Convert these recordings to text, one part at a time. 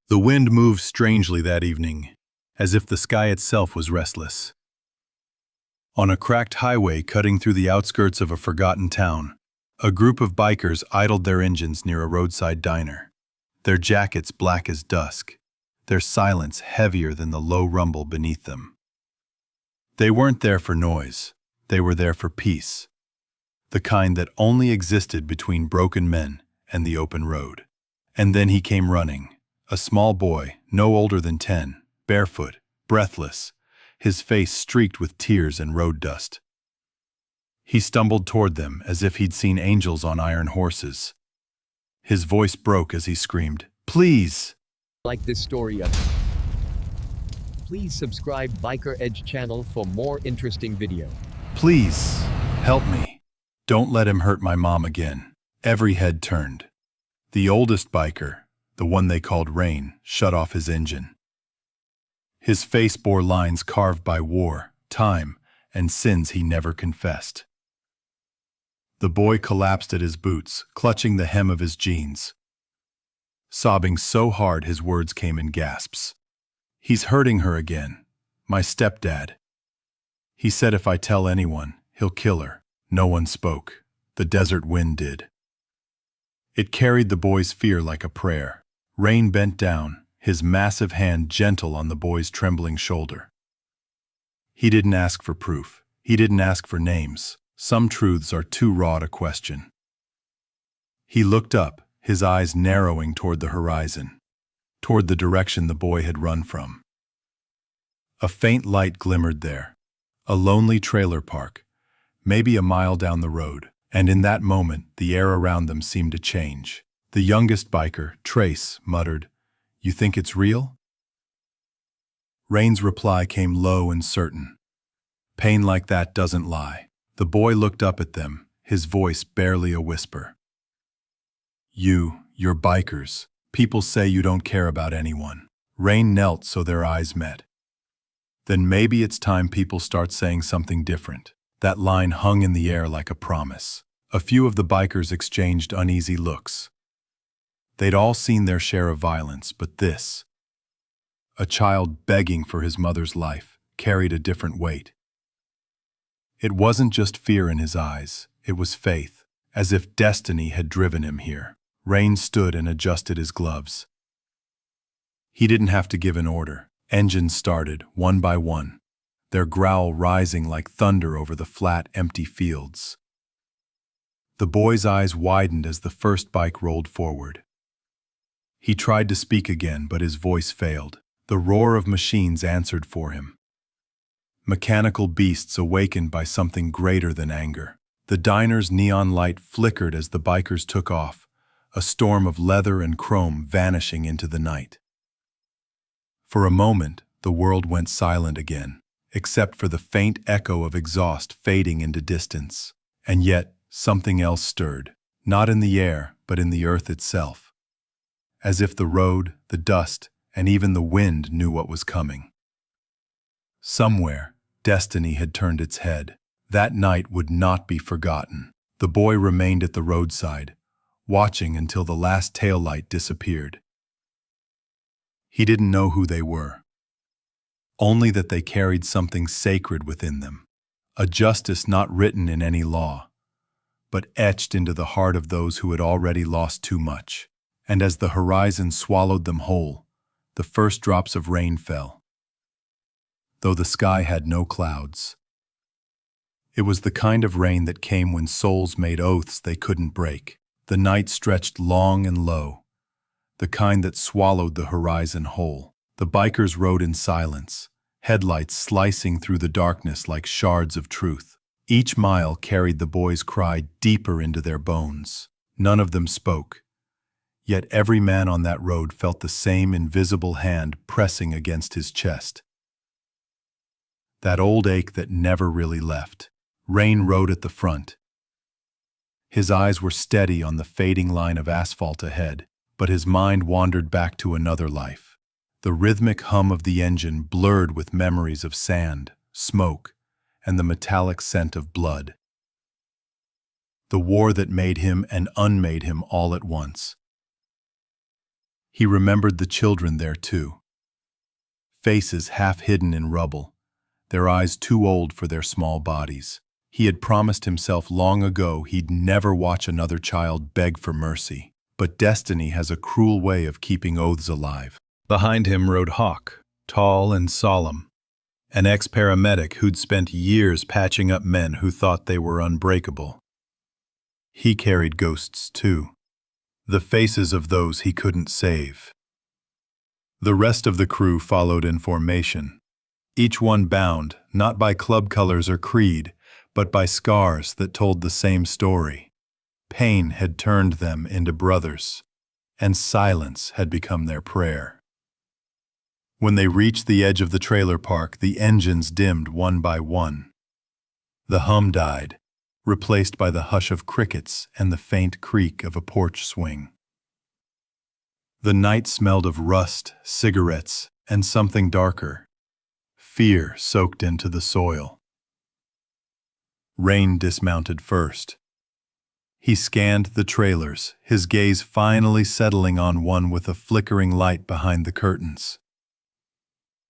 The wind moved strangely that evening, as if the sky itself was restless. On a cracked highway cutting through the outskirts of a forgotten town, a group of bikers idled their engines near a roadside diner, their jackets black as dusk, their silence heavier than the low rumble beneath them. They weren't there for noise, they were there for peace, the kind that only existed between broken men and the open road. And then he came running, a small boy, no older than 10, barefoot, breathless, his face streaked with tears and road dust. He stumbled toward them as if he'd seen angels on iron horses. His voice broke as he screamed, "Please!" Like this story up. Please subscribe Biker Edge channel for more interesting video. "Please, help me. Don't let him hurt my mom again." Every head turned. The oldest biker, the one they called Rain, shut off his engine. His face bore lines carved by war, time, and sins he never confessed. The boy collapsed at his boots, clutching the hem of his jeans. Sobbing so hard his words came in gasps. "He's hurting her again. My stepdad. He said if I tell anyone, he'll kill her." No one spoke. The desert wind did. It carried the boy's fear like a prayer. Rain bent down, his massive hand gentle on the boy's trembling shoulder. He didn't ask for proof. He didn't ask for names. Some truths are too raw to question. He looked up, his eyes narrowing toward the horizon, toward the direction the boy had run from. A faint light glimmered there, a lonely trailer park, maybe a mile down the road, and in that moment the air around them seemed to change. The youngest biker, Trace, muttered, "You think it's real?" Rain's reply came low and certain. "Pain like that doesn't lie." The boy looked up at them, his voice barely a whisper. You're bikers. People say you don't care about anyone." Rain knelt so their eyes met. "Then maybe it's time people start saying something different." That line hung in the air like a promise. A few of the bikers exchanged uneasy looks. They'd all seen their share of violence, but this, a child begging for his mother's life, carried a different weight. It wasn't just fear in his eyes, it was faith, as if destiny had driven him here. Rain stood and adjusted his gloves. He didn't have to give an order. Engines started, one by one, their growl rising like thunder over the flat, empty fields. The boy's eyes widened as the first bike rolled forward. He tried to speak again, but his voice failed. The roar of machines answered for him. Mechanical beasts awakened by something greater than anger. The diner's neon light flickered as the bikers took off, a storm of leather and chrome vanishing into the night. For a moment, the world went silent again, except for the faint echo of exhaust fading into distance. And yet, something else stirred, not in the air, but in the earth itself. As if the road, the dust, and even the wind knew what was coming. Somewhere, destiny had turned its head. That night would not be forgotten. The boy remained at the roadside, watching until the last taillight disappeared. He didn't know who they were, only that they carried something sacred within them, a justice not written in any law, but etched into the heart of those who had already lost too much. And as the horizon swallowed them whole, the first drops of rain fell, though the sky had no clouds. It was the kind of rain that came when souls made oaths they couldn't break. The night stretched long and low, the kind that swallowed the horizon whole. The bikers rode in silence, headlights slicing through the darkness like shards of truth. Each mile carried the boy's cry deeper into their bones. None of them spoke, yet every man on that road felt the same invisible hand pressing against his chest. That old ache that never really left. Rain rode at the front. His eyes were steady on the fading line of asphalt ahead, but his mind wandered back to another life. The rhythmic hum of the engine blurred with memories of sand, smoke, and the metallic scent of blood. The war that made him and unmade him all at once. He remembered the children there too. Faces half hidden in rubble, their eyes too old for their small bodies. He had promised himself long ago he'd never watch another child beg for mercy. But destiny has a cruel way of keeping oaths alive. Behind him rode Hawk, tall and solemn, an ex-paramedic who'd spent years patching up men who thought they were unbreakable. He carried ghosts too, the faces of those he couldn't save. The rest of the crew followed in formation, each one bound not by club colors or creed, but by scars that told the same story. Pain had turned them into brothers, and silence had become their prayer. When they reached the edge of the trailer park, the engines dimmed one by one. The hum died, replaced by the hush of crickets and the faint creak of a porch swing. The night smelled of rust, cigarettes, and something darker. Fear soaked into the soil. Rain dismounted first. He scanned the trailers, his gaze finally settling on one with a flickering light behind the curtains.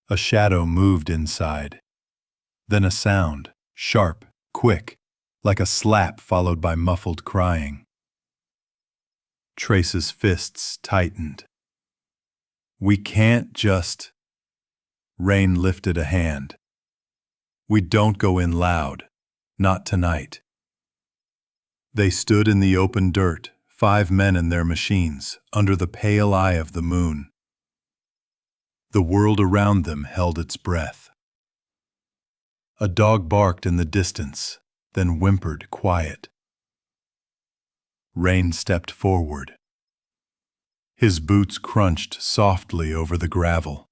A shadow moved inside. Then a sound, sharp, quick, like a slap followed by muffled crying. Trace's fists tightened. "We can't just..." Rain lifted a hand. "We don't go in loud. Not tonight." They stood in the open dirt, 5 men in their machines, under the pale eye of the moon. The world around them held its breath. A dog barked in the distance, then whimpered quiet. Rain stepped forward. His boots crunched softly over the gravel.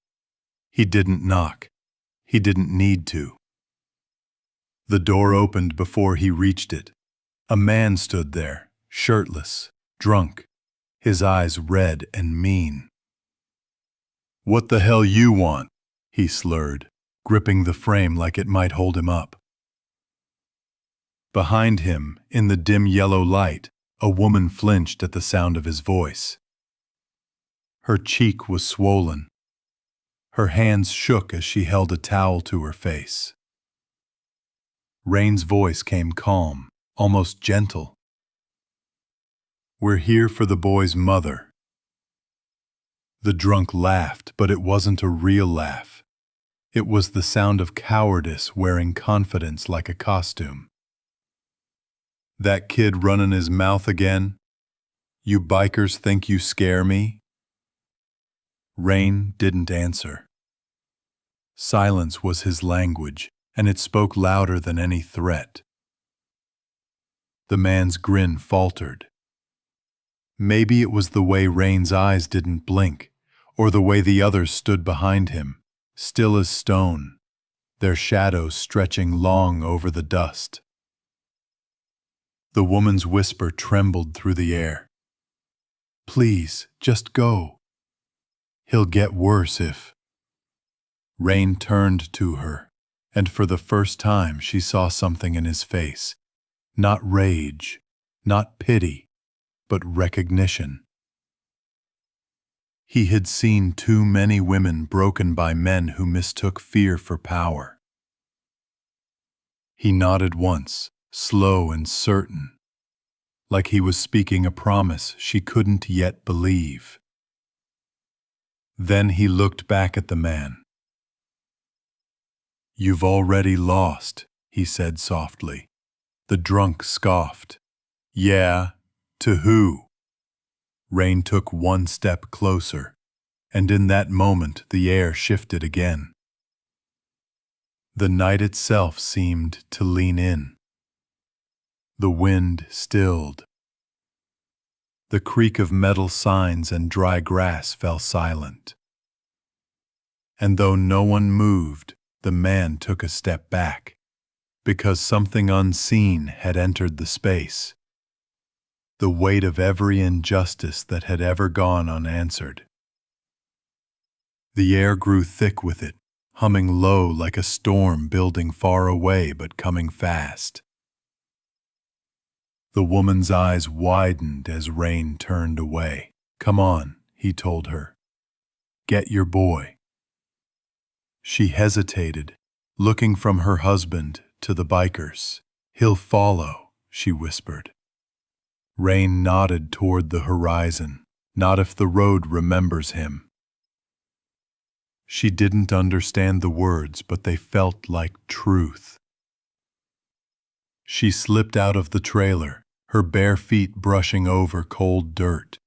He didn't knock. He didn't need to. The door opened before he reached it. A man stood there, shirtless, drunk, his eyes red and mean. "What the hell you want?" he slurred, gripping the frame like it might hold him up. Behind him, in the dim yellow light, a woman flinched at the sound of his voice. Her cheek was swollen. Her hands shook as she held a towel to her face. Rain's voice came calm, almost gentle. "We're here for the boy's mother." The drunk laughed, but it wasn't a real laugh. It was the sound of cowardice wearing confidence like a costume. "That kid running his mouth again? You bikers think you scare me?" Rain didn't answer. Silence was his language, and it spoke louder than any threat. The man's grin faltered. Maybe it was the way Rain's eyes didn't blink, or the way the others stood behind him, still as stone, their shadows stretching long over the dust. The woman's whisper trembled through the air. "Please, just go. He'll get worse if..." Rain turned to her, and for the first time she saw something in his face. Not rage, not pity, but recognition. He had seen too many women broken by men who mistook fear for power. He nodded once, slow and certain, like he was speaking a promise she couldn't yet believe. Then he looked back at the man. "You've already lost," he said softly. The drunk scoffed. "Yeah, to who?" Rain took one step closer, and in that moment the air shifted again. The night itself seemed to lean in. The wind stilled. The creak of metal signs and dry grass fell silent. And though no one moved, the man took a step back, because something unseen had entered the space. The weight of every injustice that had ever gone unanswered. The air grew thick with it, humming low like a storm building far away but coming fast. The woman's eyes widened as Rain turned away. "Come on," he told her. Get your boy." She hesitated, looking from her husband to the bikers. "He'll follow," she whispered. Rain nodded toward the horizon. "Not if the road remembers him." She didn't understand the words, but they felt like truth. She slipped out of the trailer, her bare feet brushing over cold dirt.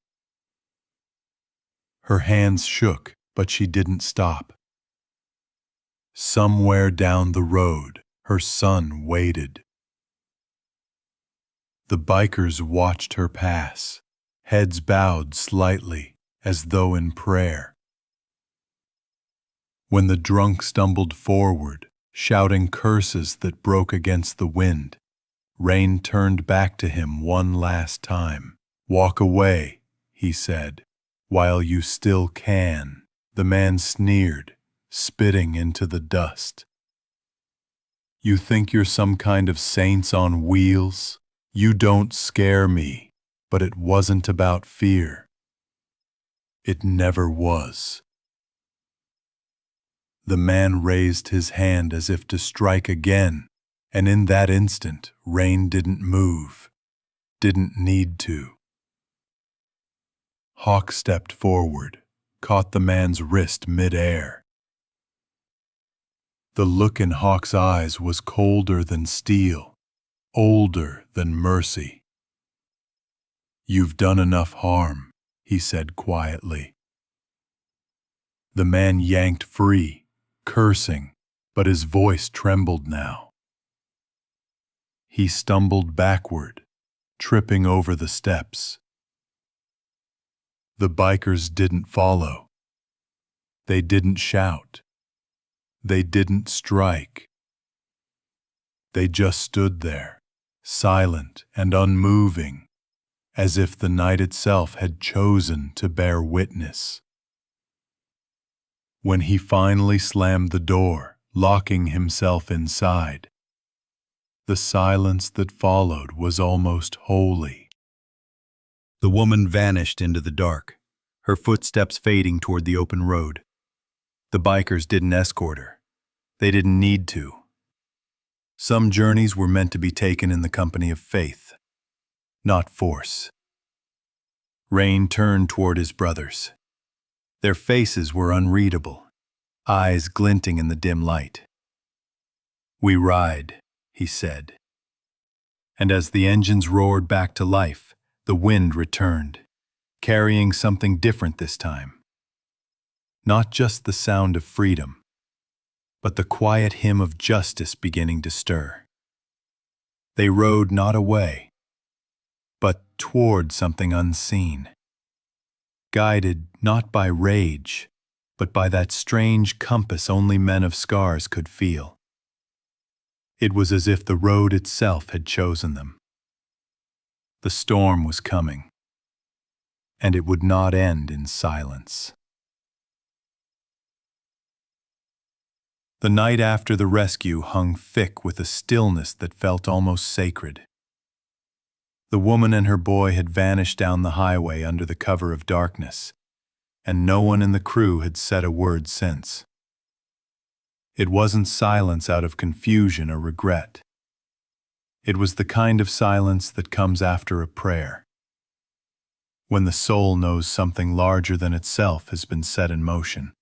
Her hands shook, but she didn't stop. Somewhere down the road, her son waited. The bikers watched her pass, heads bowed slightly, as though in prayer. When the drunk stumbled forward, shouting curses that broke against the wind, Rain turned back to him one last time. "Walk away," he said, "while you still can." The man sneered, spitting into the dust. "You think you're some kind of saints on wheels? You don't scare me." But it wasn't about fear. It never was. The man raised his hand as if to strike again, and in that instant, Rain didn't move, didn't need to. Hawk stepped forward, caught the man's wrist mid-air. The look in Hawk's eyes was colder than steel, older than mercy. "You've done enough harm," he said quietly. The man yanked free, cursing, but his voice trembled now. He stumbled backward, tripping over the steps. The bikers didn't follow. They didn't shout. They didn't strike. They just stood there, silent and unmoving, as if the night itself had chosen to bear witness. When he finally slammed the door, locking himself inside, the silence that followed was almost holy. The woman vanished into the dark, her footsteps fading toward the open road. The bikers didn't escort her. They didn't need to. Some journeys were meant to be taken in the company of faith, not force. Rain turned toward his brothers. Their faces were unreadable, eyes glinting in the dim light. "We ride," he said. And as the engines roared back to life, the wind returned, carrying something different this time. Not just the sound of freedom, but the quiet hymn of justice beginning to stir. They rode not away, but toward something unseen, guided not by rage, but by that strange compass only men of scars could feel. It was as if the road itself had chosen them. The storm was coming, and it would not end in silence. The night after the rescue hung thick with a stillness that felt almost sacred. The woman and her boy had vanished down the highway under the cover of darkness, and no one in the crew had said a word since. It wasn't silence out of confusion or regret. It was the kind of silence that comes after a prayer, when the soul knows something larger than itself has been set in motion.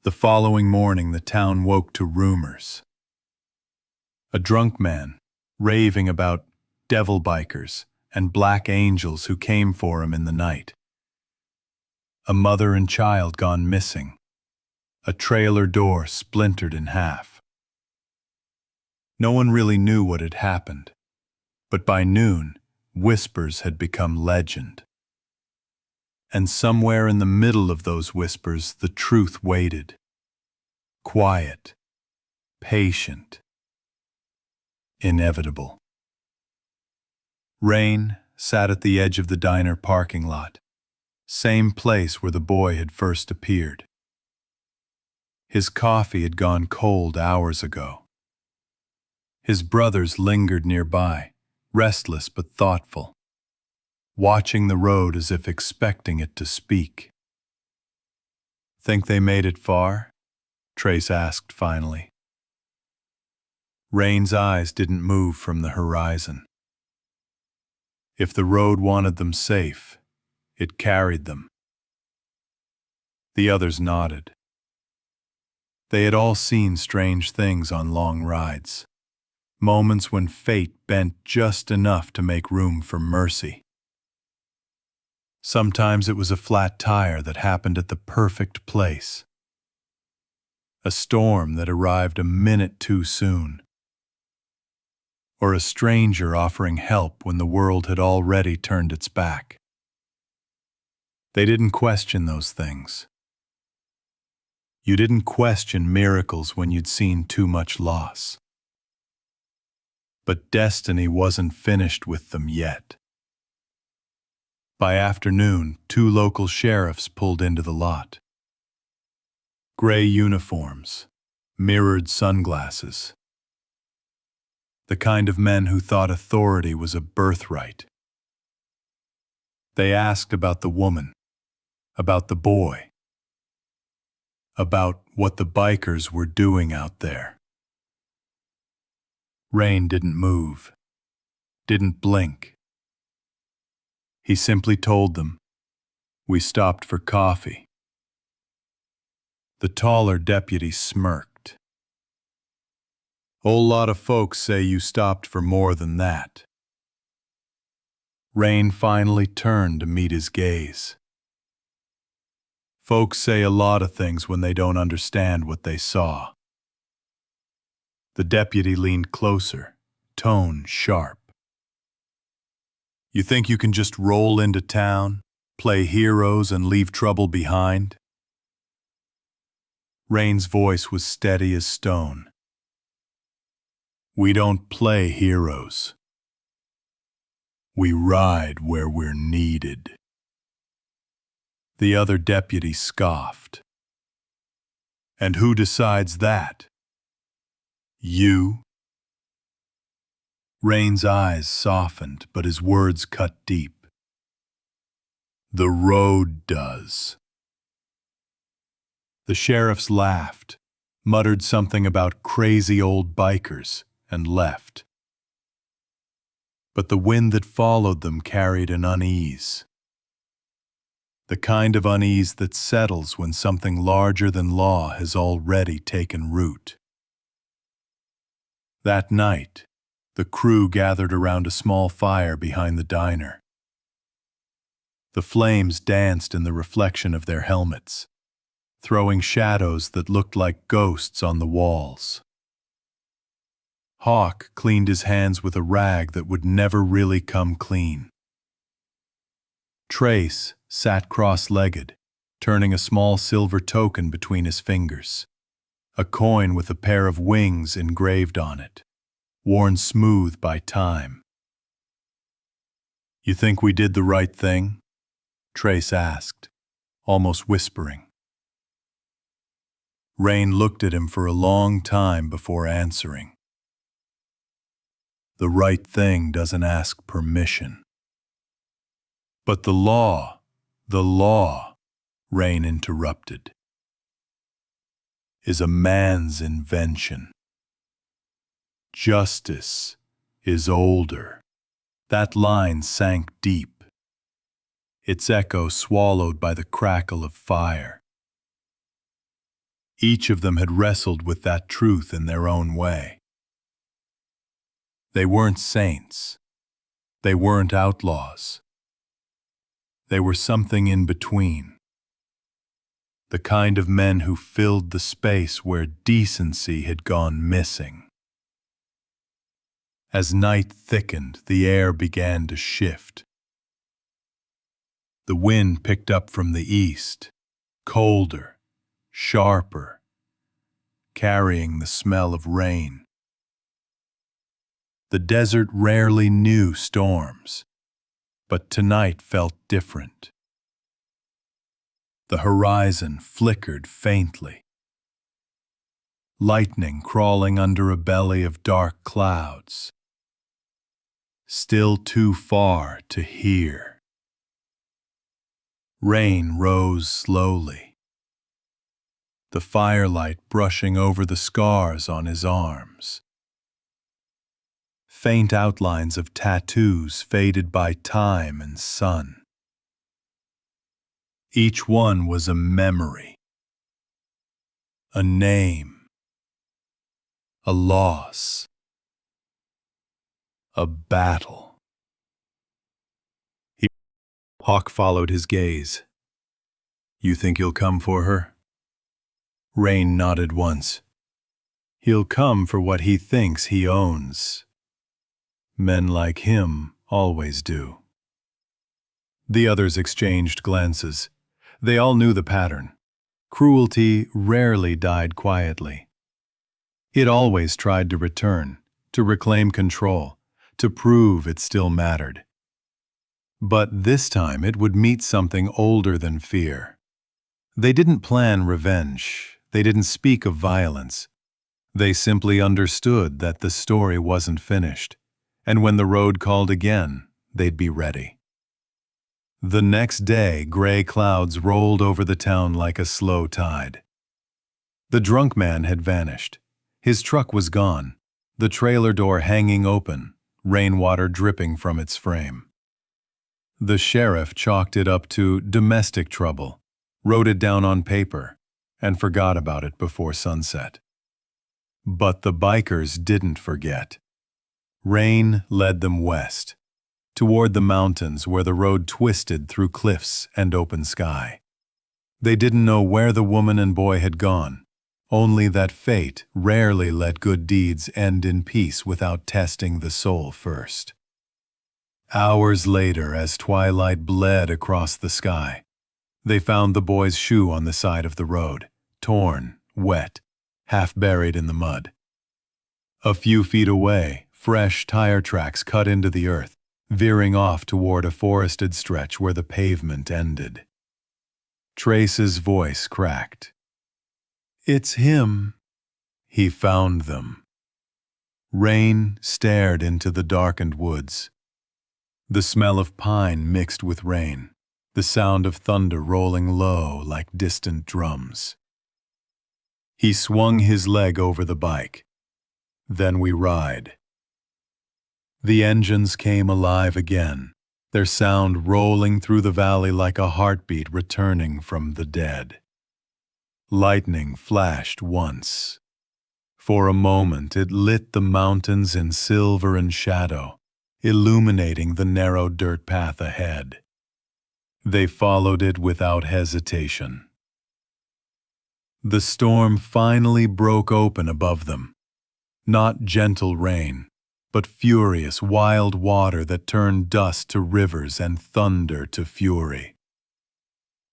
The following morning, the town woke to rumors. A drunk man, raving about devil bikers and black angels who came for him in the night. A mother and child gone missing. A trailer door splintered in half. No one really knew what had happened, but by noon, whispers had become legend. And somewhere in the middle of those whispers, the truth waited. Quiet, patient, inevitable. Rain sat at the edge of the diner parking lot, same place where the boy had first appeared. His coffee had gone cold hours ago. His brothers lingered nearby, restless but thoughtful, watching the road as if expecting it to speak. Think they made it far? Trace asked finally. Rain's eyes didn't move from the horizon. If the road wanted them safe, it carried them. The others nodded. They had all seen strange things on long rides, moments when fate bent just enough to make room for mercy. Sometimes it was a flat tire that happened at the perfect place, a storm that arrived a minute too soon, or a stranger offering help when the world had already turned its back. They didn't question those things. You didn't question miracles when you'd seen too much loss. But destiny wasn't finished with them yet. By afternoon, 2 local sheriffs pulled into the lot. Gray uniforms, mirrored sunglasses. The kind of men who thought authority was a birthright. They asked about the woman, about the boy, about what the bikers were doing out there. Rain didn't move, didn't blink. He simply told them, "We stopped for coffee." The taller deputy smirked. "Whole lot of folks say you stopped for more than that." Rain finally turned to meet his gaze. Folks say a lot of things when they don't understand what they saw. The deputy leaned closer, tone sharp. "You think you can just roll into town, play heroes, and leave trouble behind?" Rain's voice was steady as stone. "We don't play heroes. We ride where we're needed." The other deputy scoffed. "And who decides that? You?" Rain's eyes softened, but his words cut deep. "The road does." The sheriffs laughed, muttered something about crazy old bikers, and left. But the wind that followed them carried an unease. The kind of unease that settles when something larger than law has already taken root. That night, the crew gathered around a small fire behind the diner. The flames danced in the reflection of their helmets, throwing shadows that looked like ghosts on the walls. Hawk cleaned his hands with a rag that would never really come clean. Trace sat cross-legged, turning a small silver token between his fingers, a coin with a pair of wings engraved on it, worn smooth by time. "You think we did the right thing?" Trace asked, almost whispering. Rain looked at him for a long time before answering. "The right thing doesn't ask permission." "But the law, Rain interrupted, "is a man's invention. Justice is older." That line sank deep, its echo swallowed by the crackle of fire. Each of them had wrestled with that truth in their own way. They weren't saints. They weren't outlaws. They were something in between. The kind of men who filled the space where decency had gone missing. As night thickened, the air began to shift. The wind picked up from the east, colder, sharper, carrying the smell of rain. The desert rarely knew storms, but tonight felt different. The horizon flickered faintly. Lightning crawling under a belly of dark clouds. Still too far to hear. Rain rose slowly, the firelight brushing over the scars on his arms. Faint outlines of tattoos faded by time and sun. Each one was a memory, a name, a loss, a battle. Hawk followed his gaze. "You think he'll come for her?" Rain nodded once. "He'll come for what he thinks he owns. Men like him always do." The others exchanged glances. They all knew the pattern. Cruelty rarely died quietly. It always tried to return, to reclaim control, to prove it still mattered. But this time it would meet something older than fear. They didn't plan revenge. They didn't speak of violence. They simply understood that the story wasn't finished, and when the road called again, they'd be ready. The next day, gray clouds rolled over the town like a slow tide. The drunk man had vanished. His truck was gone, the trailer door hanging open, rainwater dripping from its frame. The sheriff chalked it up to domestic trouble, wrote it down on paper, and forgot about it before sunset. But the bikers didn't forget. Rain led them west, toward the mountains where the road twisted through cliffs and open sky. They didn't know where the woman and boy had gone, only that fate rarely let good deeds end in peace without testing the soul first. Hours later, as twilight bled across the sky, they found the boy's shoe on the side of the road, torn, wet, half buried in the mud. A few feet away, fresh tire tracks cut into the earth, veering off toward a forested stretch where the pavement ended. Trace's voice cracked. "It's him." He found them. Rain stared into the darkened woods. The smell of pine mixed with rain, the sound of thunder rolling low like distant drums. He swung his leg over the bike. "Then we ride." The engines came alive again, their sound rolling through the valley like a heartbeat returning from the dead. Lightning flashed once. For a moment it lit the mountains in silver and shadow, illuminating the narrow dirt path ahead. They followed it without hesitation. The storm finally broke open above them. Not gentle rain, but furious, wild water that turned dust to rivers and thunder to fury.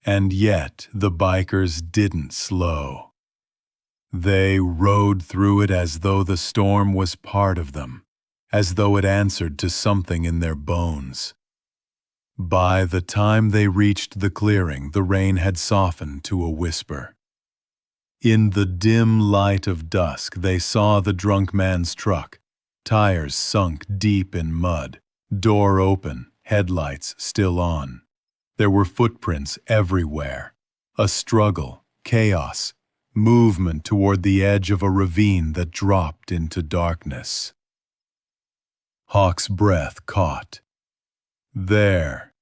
And yet the bikers didn't slow. They rode through it as though the storm was part of them, as though it answered to something in their bones. By the time they reached the clearing, the rain had softened to a whisper. In the dim light of dusk, they saw the drunk man's truck, tires sunk deep in mud, door open, headlights still on. There were footprints everywhere. A struggle, chaos, movement toward the edge of a ravine that dropped into darkness. Hawk's breath caught. There,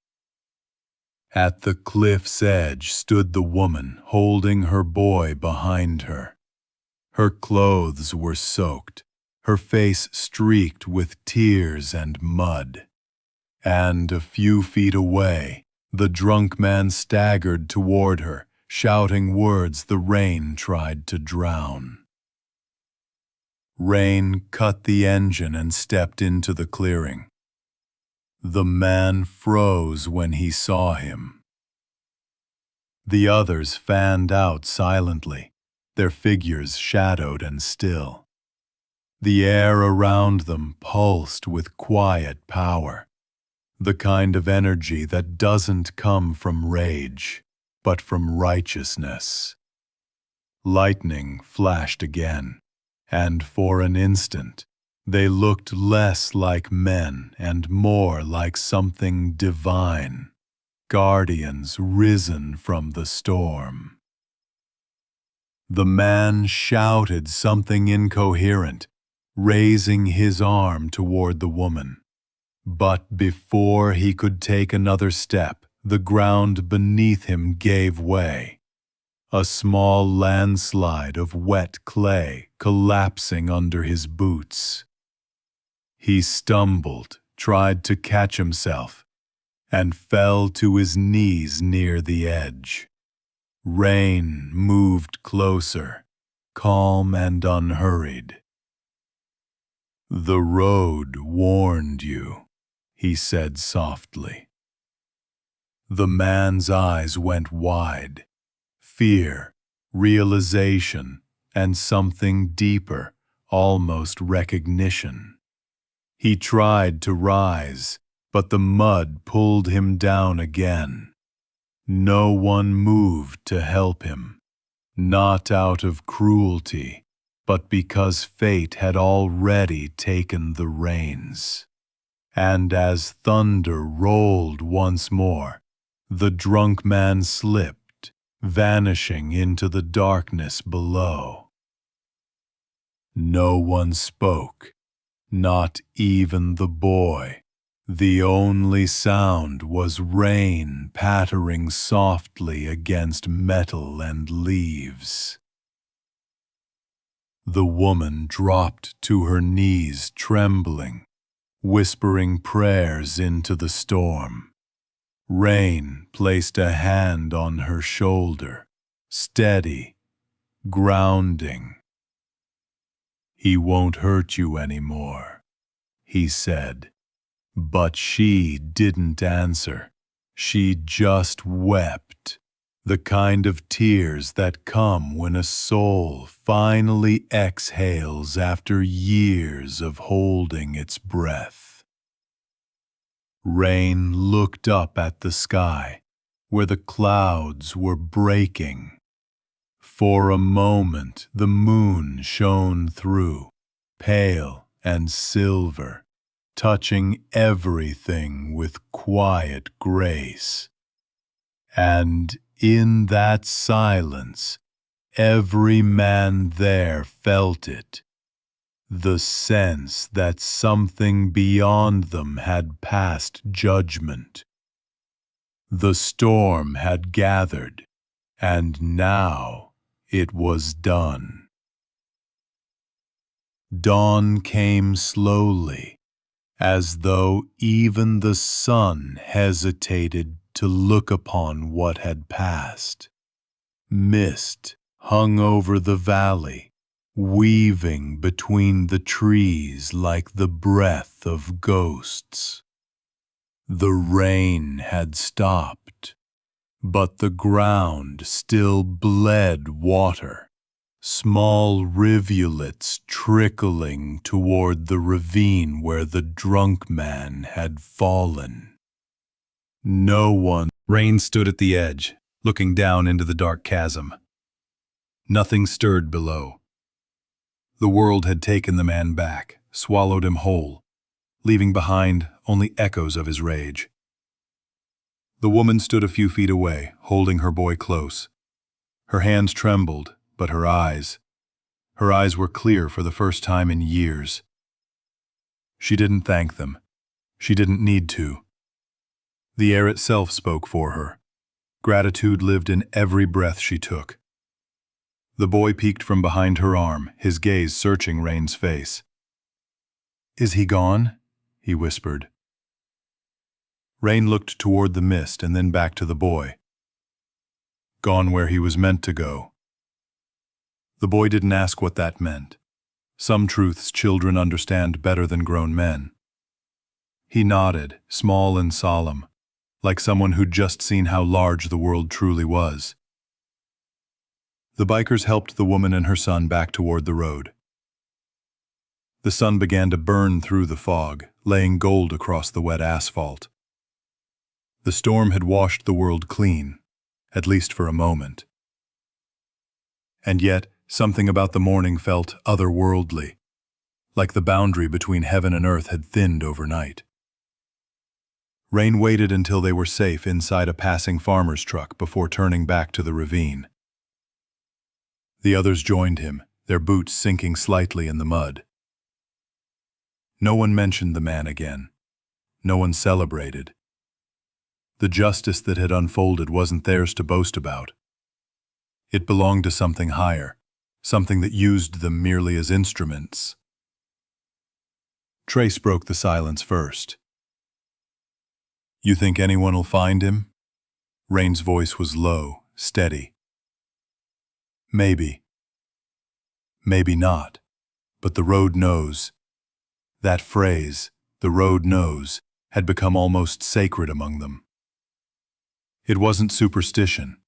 at the cliff's edge, stood the woman holding her boy behind her. Her clothes were soaked, her face streaked with tears and mud. And a few feet away, the drunk man staggered toward her, shouting words the rain tried to drown. Rain cut the engine and stepped into the clearing. The man froze when he saw him. The others fanned out silently, their figures shadowed and still. The air around them pulsed with quiet power, the kind of energy that doesn't come from rage, but from righteousness. Lightning flashed again, and for an instant, they looked less like men and more like something divine, guardians risen from the storm. The man shouted something incoherent, raising his arm toward the woman. But before he could take another step, the ground beneath him gave way. A small landslide of wet clay collapsing under his boots. He stumbled, tried to catch himself, and fell to his knees near the edge. Rain moved closer, calm and unhurried. "The road warned you," he said softly. The man's eyes went wide. Fear, realization, and something deeper, almost recognition. He tried to rise, but the mud pulled him down again. No one moved to help him, not out of cruelty, but because fate had already taken the reins. And as thunder rolled once more, the drunk man slipped, vanishing into the darkness below. No one spoke, not even the boy. The only sound was rain pattering softly against metal and leaves. The woman dropped to her knees trembling, whispering prayers into the storm. Rain placed a hand on her shoulder, steady, grounding. "He won't hurt you anymore," he said. But she didn't answer. She just wept, the kind of tears that come when a soul finally exhales after years of holding its breath. Rain looked up at the sky, where the clouds were breaking. For a moment the moon shone through, pale and silver, touching everything with quiet grace. And in that silence, every man there felt it, the sense that something beyond them had passed judgment. The storm had gathered, and now it was done. Dawn came slowly, as though even the sun hesitated to look upon what had passed. Mist hung over the valley, weaving between the trees like the breath of ghosts. The rain had stopped, but the ground still bled water. Small rivulets trickling toward the ravine where the drunk man had fallen. No one. Rain stood at the edge, looking down into the dark chasm. Nothing stirred below. The world had taken the man back, swallowed him whole, leaving behind only echoes of his rage. The woman stood a few feet away, holding her boy close. Her hands trembled, but her eyes were clear for the first time in years. She didn't thank them. She didn't need to. The air itself spoke for her. Gratitude lived in every breath she took. The boy peeked from behind her arm, his gaze searching Rain's face. "Is he gone?" he whispered. Rain looked toward the mist and then back to the boy. "Gone where he was meant to go." The boy didn't ask what that meant. Some truths children understand better than grown men. He nodded, small and solemn, like someone who'd just seen how large the world truly was. The bikers helped the woman and her son back toward the road. The sun began to burn through the fog, laying gold across the wet asphalt. The storm had washed the world clean, at least for a moment. And yet, something about the morning felt otherworldly, like the boundary between heaven and earth had thinned overnight. Rain waited until they were safe inside a passing farmer's truck before turning back to the ravine. The others joined him, their boots sinking slightly in the mud. No one mentioned the man again. No one celebrated. The justice that had unfolded wasn't theirs to boast about. It belonged to something higher, something that used them merely as instruments. Trace broke the silence first. "You think anyone will find him?" Rain's voice was low, steady. "Maybe. Maybe not. But the road knows." That phrase, "the road knows," had become almost sacred among them. It wasn't superstition.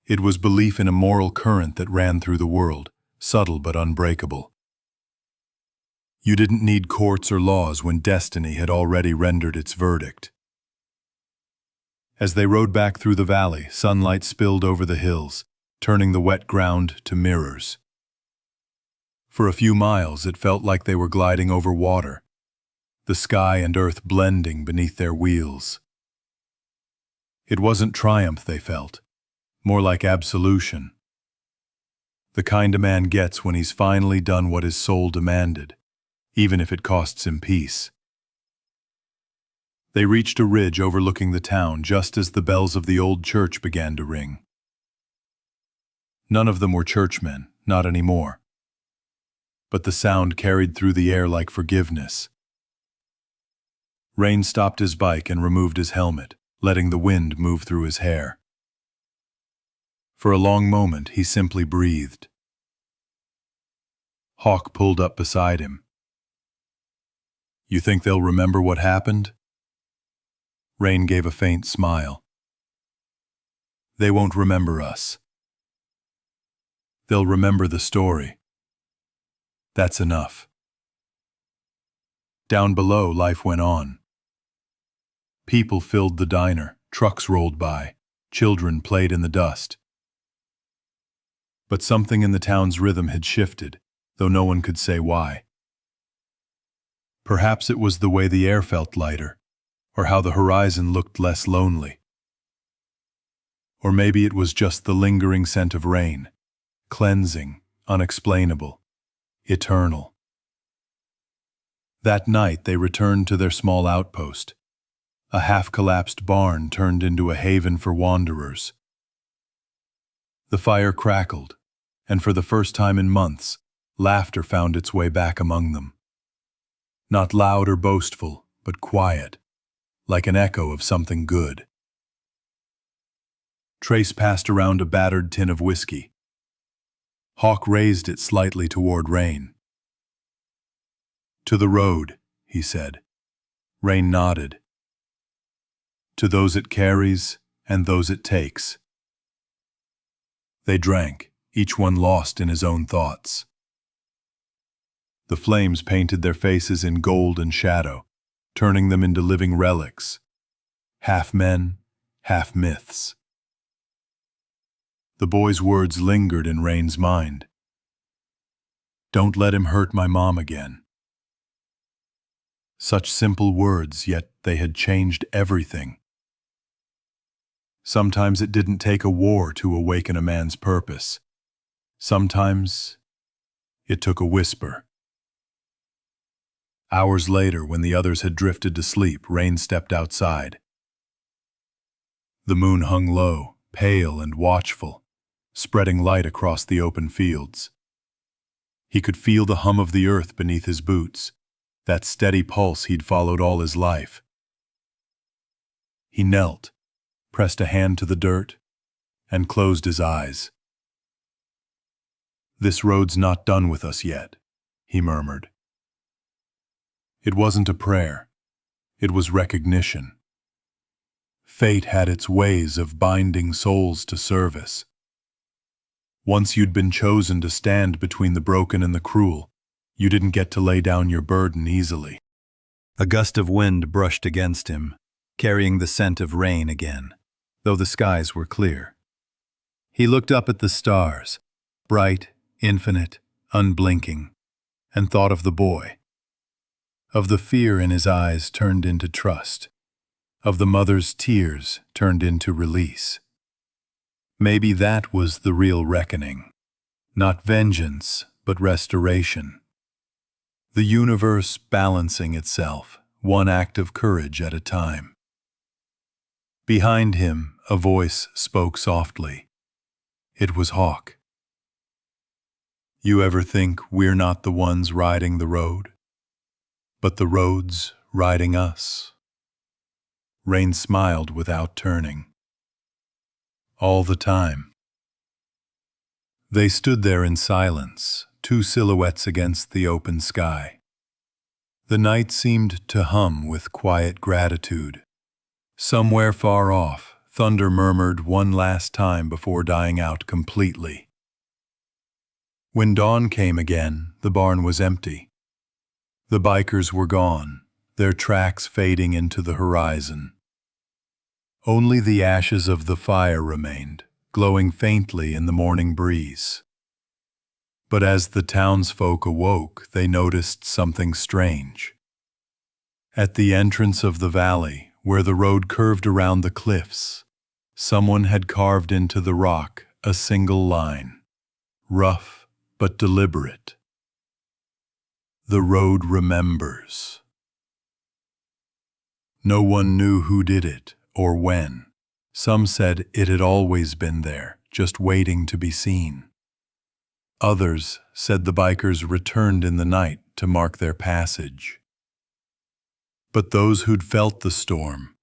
It was belief in a moral current that ran through the world, subtle but unbreakable. You didn't need courts or laws when destiny had already rendered its verdict. As they rode back through the valley, sunlight spilled over the hills, turning the wet ground to mirrors. For a few miles, it felt like they were gliding over water, the sky and earth blending beneath their wheels. It wasn't triumph they felt, more like absolution. The kind a man gets when he's finally done what his soul demanded, even if it costs him peace. They reached a ridge overlooking the town just as the bells of the old church began to ring. None of them were churchmen, not anymore. But the sound carried through the air like forgiveness. Rain stopped his bike and removed his helmet, letting the wind move through his hair. For a long moment, he simply breathed. Hawk pulled up beside him. "You think they'll remember what happened?" Rain gave a faint smile. "They won't remember us. They'll remember the story. That's enough." Down below, life went on. People filled the diner, trucks rolled by, children played in the dust. But something in the town's rhythm had shifted, though no one could say why. Perhaps it was the way the air felt lighter, or how the horizon looked less lonely. Or maybe it was just the lingering scent of rain, cleansing, unexplainable, eternal. That night they returned to their small outpost. A half-collapsed barn turned into a haven for wanderers. The fire crackled, and for the first time in months, laughter found its way back among them. Not loud or boastful, but quiet, like an echo of something good. Trace passed around a battered tin of whiskey. Hawk raised it slightly toward Rain. "To the road," he said. Rain nodded. "To those it carries and those it takes." They drank, each one lost in his own thoughts. The flames painted their faces in gold and shadow, turning them into living relics, half men, half myths. The boy's words lingered in Rain's mind. "Don't let him hurt my mom again." Such simple words, yet they had changed everything. Sometimes it didn't take a war to awaken a man's purpose. Sometimes it took a whisper. Hours later, when the others had drifted to sleep, Rain stepped outside. The moon hung low, pale and watchful, spreading light across the open fields. He could feel the hum of the earth beneath his boots, that steady pulse he'd followed all his life. He knelt, pressed a hand to the dirt, and closed his eyes. "This road's not done with us yet," he murmured. It wasn't a prayer. It was recognition. Fate had its ways of binding souls to service. Once you'd been chosen to stand between the broken and the cruel, you didn't get to lay down your burden easily. A gust of wind brushed against him, carrying the scent of rain again, though the skies were clear. He looked up at the stars, bright, infinite, unblinking, and thought of the boy. Of the fear in his eyes turned into trust. Of the mother's tears turned into release. Maybe that was the real reckoning. Not vengeance, but restoration. The universe balancing itself, one act of courage at a time. Behind him, a voice spoke softly. It was Hawk. You ever think we're not the ones riding the road, but the road's riding us? Rain smiled without turning. All the time. They stood there in silence, two silhouettes against the open sky. The night seemed to hum with quiet gratitude. Somewhere far off, thunder murmured one last time before dying out completely. When dawn came again, the barn was empty. The bikers were gone, their tracks fading into the horizon. Only the ashes of the fire remained, glowing faintly in the morning breeze. But as the townsfolk awoke, they noticed something strange. At the entrance of the valley, where the road curved around the cliffs, someone had carved into the rock a single line, rough but deliberate. The road remembers. No one knew who did it or when. Some said it had always been there, just waiting to be seen. Others said the bikers returned in the night to mark their passage. But those who'd felt the storm,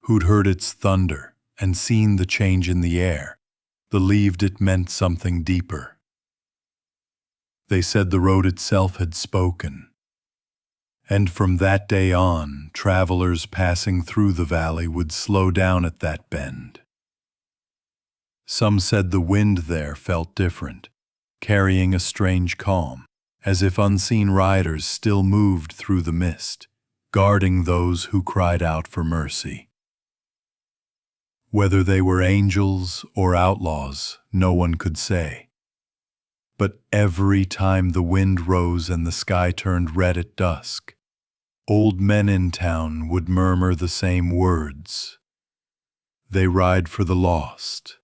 who'd heard its thunder and seen the change in the air, believed it meant something deeper. They said the road itself had spoken. And from that day on, travelers passing through the valley would slow down at that bend. Some said the wind there felt different, carrying a strange calm, as if unseen riders still moved through the mist, guarding those who cried out for mercy. Whether they were angels or outlaws, no one could say. But every time the wind rose and the sky turned red at dusk, old men in town would murmur the same words. They ride for the lost.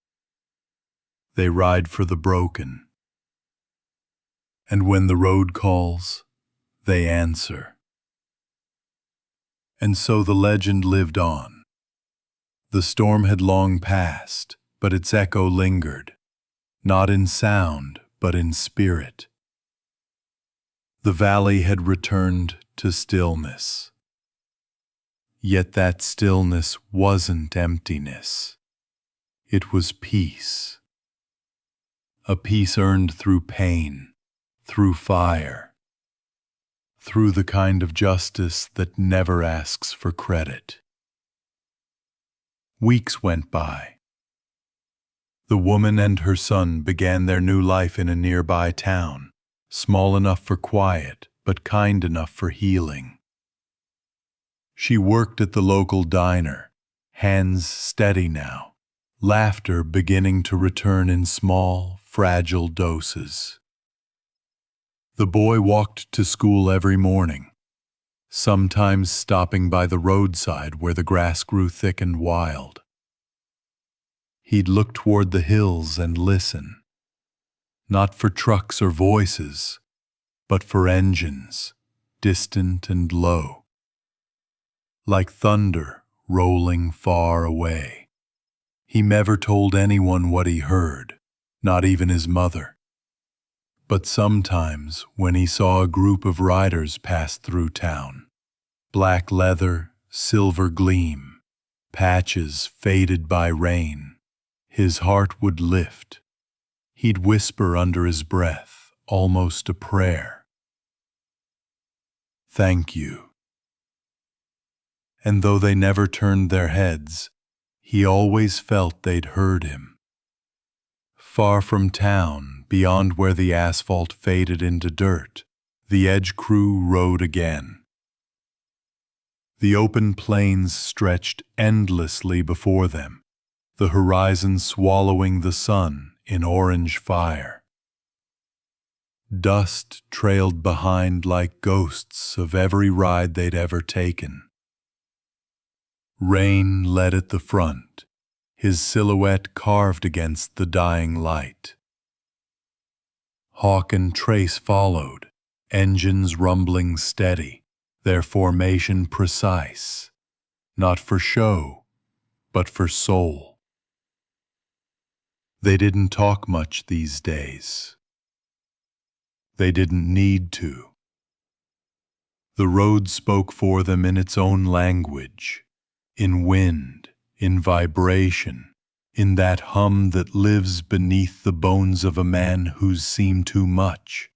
They ride for the broken. And when the road calls, they answer. And so the legend lived on. The storm had long passed, but its echo lingered, not in sound, but in spirit. The valley had returned to stillness. Yet that stillness wasn't emptiness. It was peace. A peace earned through pain, through fire, through the kind of justice that never asks for credit. Weeks went by. The woman and her son began their new life in a nearby town, small enough for quiet, but kind enough for healing. She worked at the local diner, hands steady now, laughter beginning to return in small, fragile doses. The boy walked to school every morning, sometimes stopping by the roadside where the grass grew thick and wild. He'd look toward the hills and listen, not for trucks or voices, but for engines, distant and low, like thunder rolling far away. He never told anyone what he heard, not even his mother. But sometimes when he saw a group of riders pass through town, black leather, silver gleam, patches faded by rain, his heart would lift. He'd whisper under his breath, almost a prayer. Thank you. And though they never turned their heads, he always felt they'd heard him. Far from town, beyond where the asphalt faded into dirt, the Edge crew rode again. The open plains stretched endlessly before them, the horizon swallowing the sun in orange fire. Dust trailed behind like ghosts of every ride they'd ever taken. Rain led at the front, his silhouette carved against the dying light. Hawk and Trace followed, engines rumbling steady, their formation precise, not for show, but for soul. They didn't talk much these days. They didn't need to. The road spoke for them in its own language, in wind, in vibration, in that hum that lives beneath the bones of a man who's seen too much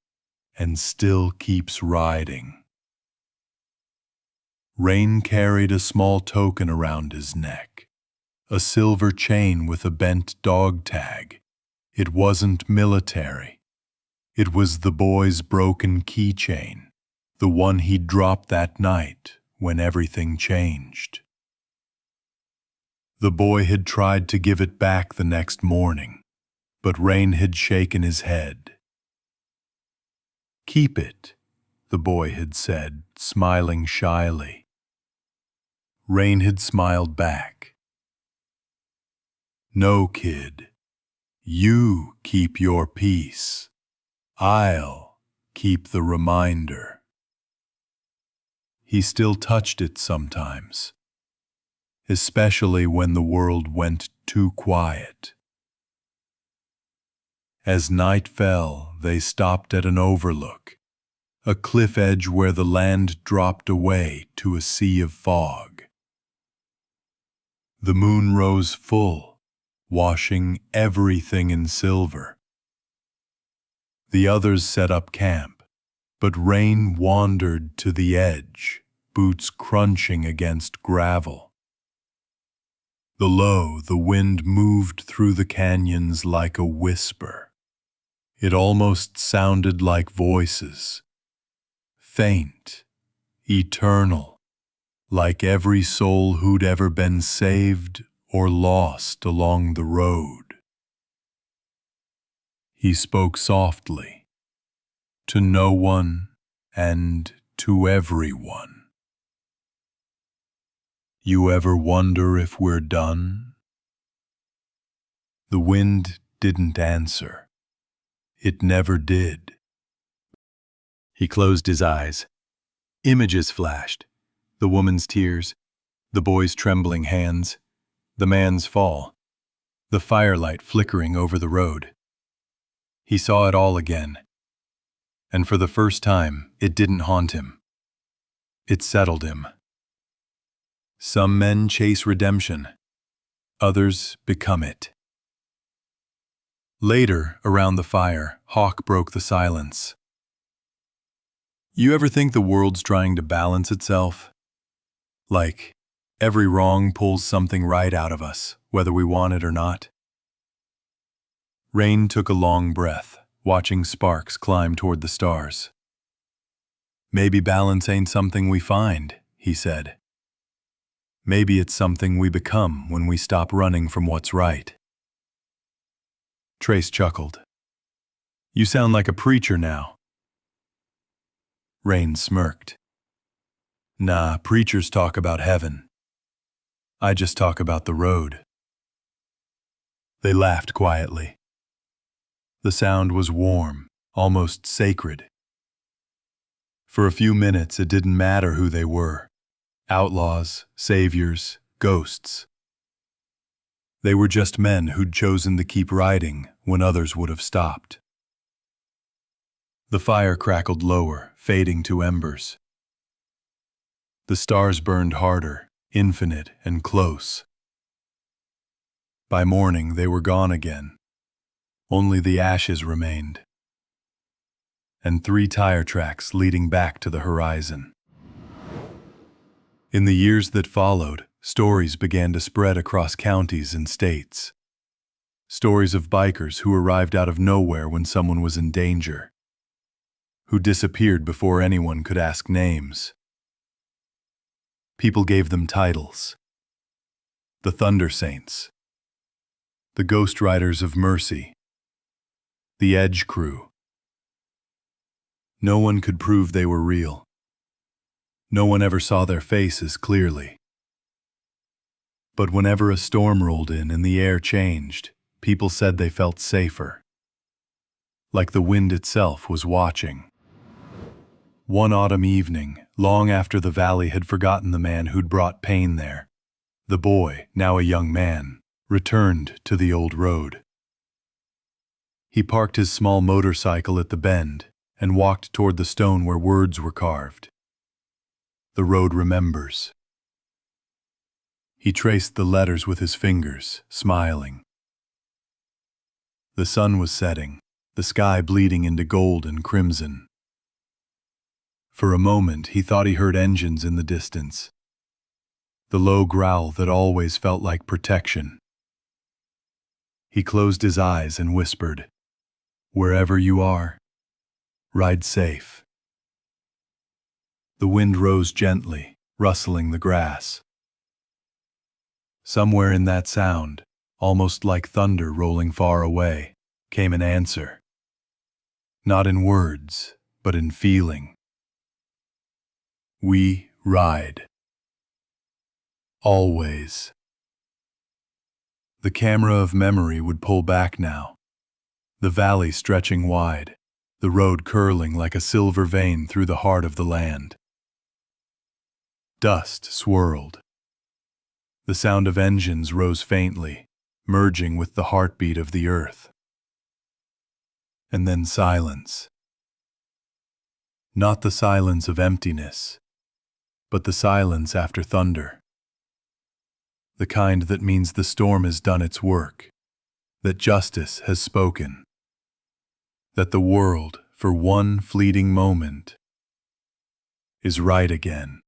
and still keeps riding. Rain carried a small token around his neck, a silver chain with a bent dog tag. It wasn't military. It was the boy's broken keychain, the one he'd dropped that night when everything changed. The boy had tried to give it back the next morning, but Rain had shaken his head. "Keep it," the boy had said, smiling shyly. Rain had smiled back. "No, kid. You keep your peace. I'll keep the reminder." He still touched it sometimes, especially when the world went too quiet. As night fell, they stopped at an overlook, a cliff edge where the land dropped away to a sea of fog. The moon rose full, washing everything in silver. The others set up camp, but Rain wandered to the edge, boots crunching against gravel. The wind moved through the canyons like a whisper. It almost sounded like voices, faint, eternal, like every soul who'd ever been saved or lost along the road. He spoke softly, to no one and to everyone. "You ever wonder if we're done?" The wind didn't answer. It never did. He closed his eyes. Images flashed. The woman's tears, the boy's trembling hands, the man's fall, the firelight flickering over the road. He saw it all again. And for the first time, it didn't haunt him. It settled him. Some men chase redemption. Others become it. Later, around the fire, Hawk broke the silence. "You ever think the world's trying to balance itself? Like, every wrong pulls something right out of us, whether we want it or not?" Rain took a long breath, watching sparks climb toward the stars. "Maybe balance ain't something we find," he said. "Maybe it's something we become when we stop running from what's right." Trace chuckled. "You sound like a preacher now." Rain smirked. "Nah, preachers talk about heaven. I just talk about the road." They laughed quietly. The sound was warm, almost sacred. For a few minutes it didn't matter who they were. Outlaws, saviors, ghosts. They were just men who'd chosen to keep riding when others would have stopped. The fire crackled lower, fading to embers. The stars burned harder, infinite and close. By morning they were gone again. Only the ashes remained, and 3 tire tracks leading back to the horizon. In the years that followed, stories began to spread across counties and states. Stories of bikers who arrived out of nowhere when someone was in danger, who disappeared before anyone could ask names. People gave them titles. The Thunder Saints, the Ghost Riders of Mercy, the Edge Crew. No one could prove they were real. No one ever saw their faces clearly. But whenever a storm rolled in and the air changed, people said they felt safer. like the wind itself was watching. One autumn evening, long after the valley had forgotten the man who'd brought pain there, the boy, now a young man, returned to the old road. He parked his small motorcycle at the bend and walked toward the stone where words were carved. The road remembers. He traced the letters with his fingers, smiling. The sun was setting, the sky bleeding into gold and crimson. For a moment, he thought he heard engines in the distance, the low growl that always felt like protection. He closed his eyes and whispered, "Wherever you are, ride safe." The wind rose gently, rustling the grass. Somewhere in that sound, almost like thunder rolling far away, came an answer. Not in words, but in feeling. We ride. Always. The camera of memory would pull back now, the valley stretching wide, the road curling like a silver vein through the heart of the land. Dust swirled. The sound of engines rose faintly, merging with the heartbeat of the earth. And then silence. Not the silence of emptiness, but the silence after thunder. The kind that means the storm has done its work, that justice has spoken, that the world, for one fleeting moment, is right again.